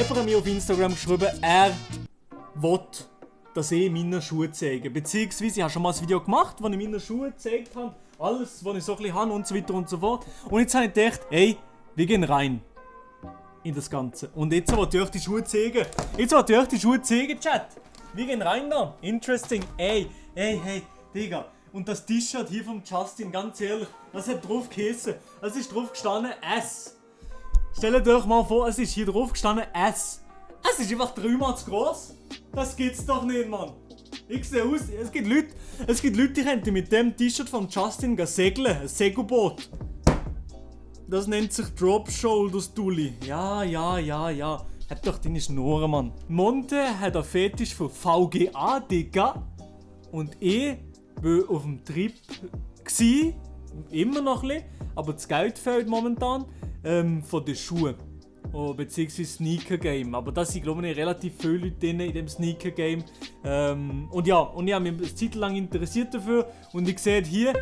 Jemand hat mir auf Instagram geschrieben, er will, dass ich meine Schuhe zeige. Beziehungsweise, ich habe schon mal ein Video gemacht, wo ich meine Schuhe gezeigt habe. Alles, was ich so ein bisschen habe und so weiter und so fort. Und jetzt habe ich gedacht, ey, wir gehen rein in das Ganze. Und jetzt wollte ich euch die Schuhe zeigen. Chat. Wir gehen rein da. Interesting. Ey, Digga. Und das T-Shirt hier vom Justin, ganz ehrlich, das hat drauf geheißen. Es ist drauf gestanden S. Stellt euch mal vor, es ist hier drauf gestanden S. Es ist einfach 3-mal zu gross. Das gibt's doch nicht, Mann. Ich sehe aus, es gibt Leute, die könnten mit dem T-Shirt von Justin segeln. Ein Segelboot. Das nennt sich Drop Shoulders Dulli. Ja. Hat doch deine Schnurren, Mann. Monte hat einen Fetisch für VGA, Digga. Und ich war auf dem Trip gsi, immer noch ein bisschen, aber das Geld fehlt momentan, von den Schuhen. Oh, beziehungsweise Sneaker Game. Aber da sind, glaube ich, relativ viele Leute drin in dem Sneaker Game. Und ich habe mich eine Zeit lang interessiert dafür. Und ich sehe hier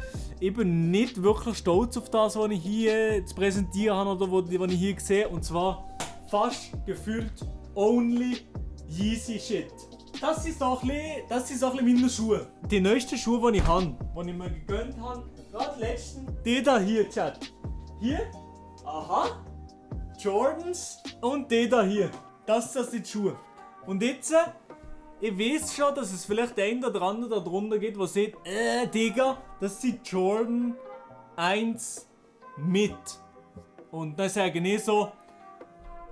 eben nicht wirklich stolz auf das, was ich hier zu präsentieren habe oder was ich hier sehe. Und zwar fast gefühlt only Yeezy Shit. Das ist auch ein bisschen meine Schuhe. Die neuesten Schuhe, die ich habe, die ich mir gegönnt habe, gerade letzten, die da hier, Chat. Hier, aha. Jordans und die da hier. Das sind die Schuhe. Und jetzt, ich weiß schon, dass es vielleicht der eine oder andere da drunter geht, der sagt, Digga, das sind Jordan 1 mit. Und dann sage ich so,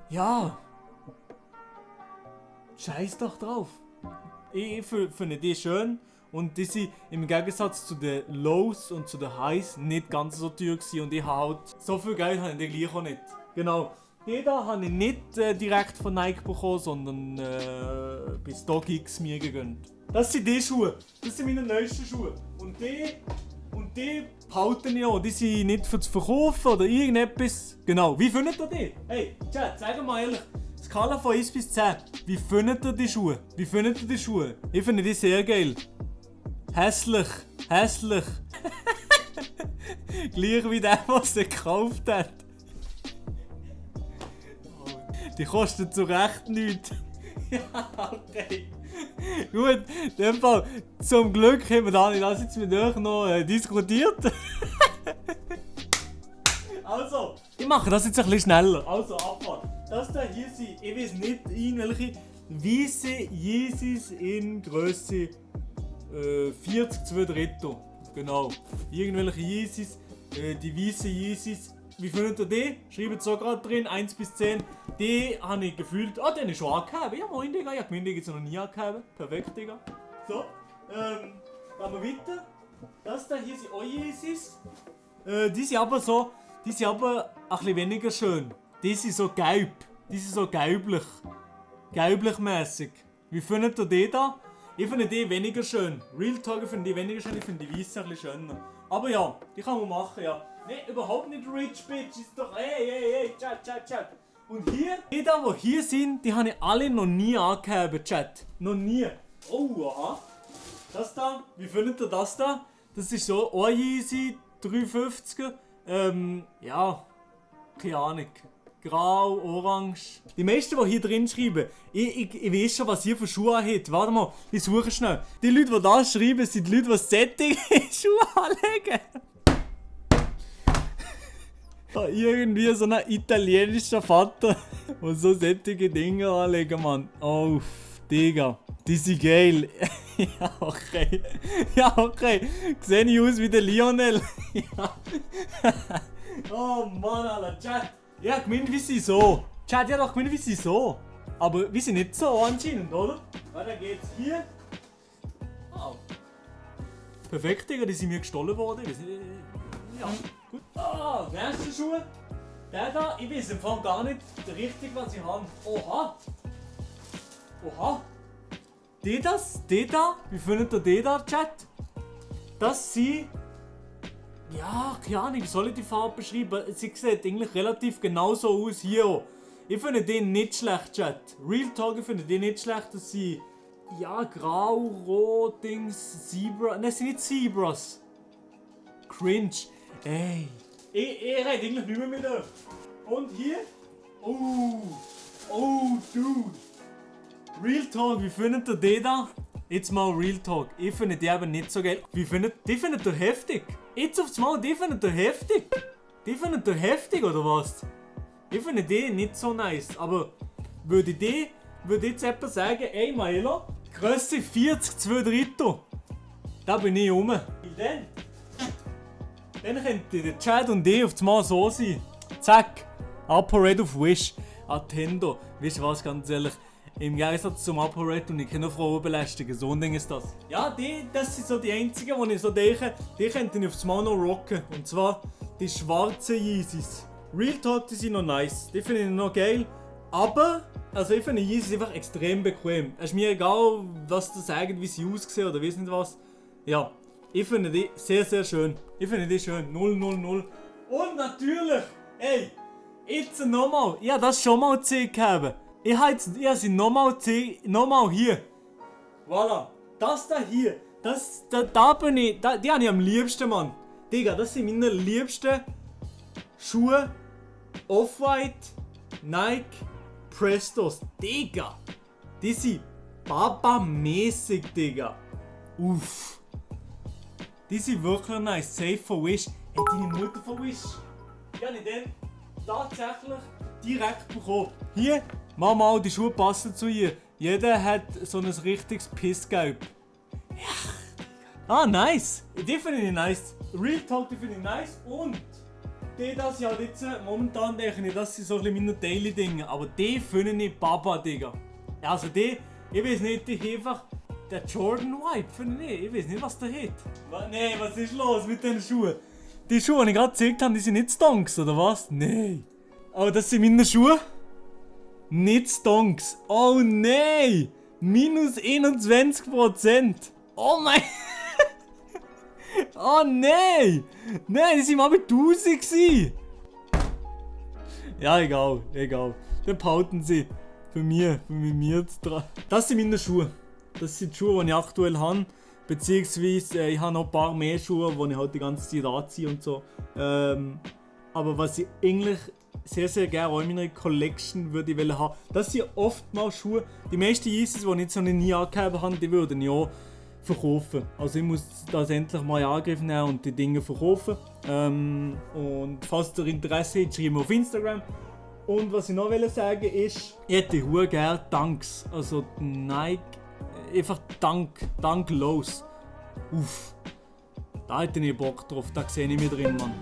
ja, scheiß doch drauf. Ich finde die schön und die sind im Gegensatz zu den Lows und zu den Highs nicht ganz so teuer gewesen und ich habe halt, so viel Geld habe ich die gleich auch nicht. Genau. Die da habe ich nicht direkt von Nike bekommen, sondern bei StockX mir gegönnt. Das sind die Schuhe. Das sind meine neuesten Schuhe. Und die behalten ich auch. Die sind nicht für zu verkaufen oder irgendetwas. Genau. Wie findet ihr die? Hey, Chat, sag mal ehrlich. Skala von 1 bis 10. Wie findet ihr die Schuhe? Ich finde die sehr geil. Hässlich. Gleich wie der, was sie gekauft hat. Die kosten zu Recht nichts. Ja, okay. Gut, in dem Fall, zum Glück haben wir das jetzt mit euch noch diskutiert. Also, ich mache das jetzt ein bisschen schneller. Also, Abfahrt. Das da hier sind, ich weiß nicht, irgendwelche weiße Yeezys in Größe 40 2/3. Genau. Irgendwelche Yeezys, die weißen Yeezys. Wie findet ihr die? Schreibt so gerade drin, 1 bis 10. Die habe ich gefühlt. Oh, den ist schon angegeben. Ja, moin, Digga. Ich habe gemeint, die gibt es noch nie angegeben. Perfekt, Digga. So, gehen wir weiter. Das da hier sind auch Yeezys. Die sind aber ein bisschen weniger schön. Die sind so gelb. Die sind so gelblich. Gelblich-mässig. Wie findet ihr die da? Ich finde die weniger schön. Real Talk finde die weniger schön. Ich finde die weißen ein bisschen schöner. Aber ja, die kann man machen, ja. Ne, überhaupt nicht rich, bitch. Ist doch, ey, Chat. Und hier, die da, die hier sind, die habe ich alle noch nie angehabt, Chat. Noch nie. Oh, aha. Das da, wie findet ihr das da? Das ist so ein Yeezy 350er. Ja, keine Ahnung. Grau, orange. Die meisten, die hier drin schreiben, ich weiß schon, was ihr für Schuhe habt. Warte mal, ich suche schnell. Die Leute, die das schreiben, sind die Leute, die sättige Schuhe anlegen. Irgendwie so ein italienischer Vater, der so sättige Dinge anlegen, Mann. Oh, Digga. Die sind geil. Ja, okay. Sehe ich aus wie der Lionel? Ja. Oh Mann, Alter. Chat. Ja, gemeint wie sie so. Chat, ja doch gemeint wie sie so. Aber wir sind nicht so anscheinend, oder? Weiter geht's hier. Oh. Perfekt, Digga. Die sind mir gestohlen worden. Ja. Gut. Ah, nächste Schuhe. Der da, ich weiß im Fall gar nicht richtig, was ich habe. Oha. Die da, wie findet ihr die da, Chat? Das sind, ja, keine Ahnung, wie soll ich die Farbe beschreiben? Sie sieht eigentlich relativ genauso aus hier. Ich finde den nicht schlecht, Chat. Real Talk, ich finde den nicht schlecht, dass sie, ja, grau, rot, Dings, Zebra, ne, sind nicht Zebras. Cringe. Ey. Ich rede eigentlich nicht mehr mit euch. Und hier? Oh, dude. Real Talk, wie findet ihr den da? Jetzt mal Real Talk. Ich finde die eben nicht so geil. Die findet ihr heftig. Jetzt aufs Mal, die findet ihr heftig. Die findet ihr heftig, oder was? Ich finde die nicht so nice. Aber würde jetzt jemand sagen, ey Maelo, Grösse 40, 2 Drittel. Da bin ich rum. Dann könnte der Chad und ich auf das Mal so sein. Zack. ApoRed auf Wish. Attendo. Weißt du was, ganz ehrlich? Im Gegensatz zum ApoRed und ich kann nur Frauen belästigen. So ein Ding ist das. Ja, das sind so die einzigen, die ich so denke, die könnten auf das Mal noch rocken. Und zwar die schwarzen Yeezys. Real Talk, die sind noch nice. Die finde ich noch geil. Aber, also ich finde Yeezys einfach extrem bequem. Es ist mir egal, was du sagst, wie sie aussehen oder weiss nicht was. Ja, ich finde die sehr, sehr schön. Ich finde die schön. 0, 0, 0. Und natürlich, ey, jetzt nochmal. Ich habe das schon mal gezeigt. Ich habe sie nochmal hier. Voilà. Das da hier. Da bin ich. Die habe ich am liebsten, Mann. Digga, das sind meine liebsten Schuhe. Off-White, Nike, Prestos. Digga. Die sind Baba-mäßig, Digga. Uff. Die sind wirklich nice. Safe for Wish. Hey, deine Mutter von Wish. Die habe ich dann tatsächlich direkt bekommen. Hier, Mama, die Schuhe passen zu ihr. Jeder hat so ein richtiges Pissgelb. Ja. Ah, nice. Die finde ich nice. Real Talk, die finde ich nice. Und die, das ja jetzt momentan denke ich, das sind so ein bisschen meine Daily-Dinge. Aber die finde ich Baba, Digga. Also die, ich weiß nicht, die einfach... Der Jordan-Vibe finde ich. Ich weiß nicht, was der hat. Nee, was ist los mit den Schuhen? Die Schuhe, die ich gerade gezeigt habe, die sind nicht Stonks, oder was? Nein. Aber das sind meine Schuhe. Nicht Stonks. Oh nein! Minus 21%. Oh mein... Oh nein! Nein, die sind mal bei 1000 gewesen. Ja, egal. Dann behalten sie für mir zu tragen. Das sind meine Schuhe. Das sind die Schuhe, die ich aktuell habe. Beziehungsweise ich habe noch ein paar mehr Schuhe, die ich halt die ganze Zeit anziehe und so. Aber was ich eigentlich sehr, sehr gerne auch in meiner Collection würde ich haben, das sind oftmals Schuhe. Die meisten Yeezys, die ich jetzt noch nie angegeben habe, die würden ich auch verkaufen. Also ich muss das endlich mal in Angriff nehmen und die Dinge verkaufen. Und falls ihr Interesse habt, schreibt mir auf Instagram. Und was ich noch sagen will, ist, ich hätte gerne Danks. Also Nike, einfach Dank los. Uff. Da hätte ich Bock drauf, da sehe ich mich drin, Mann.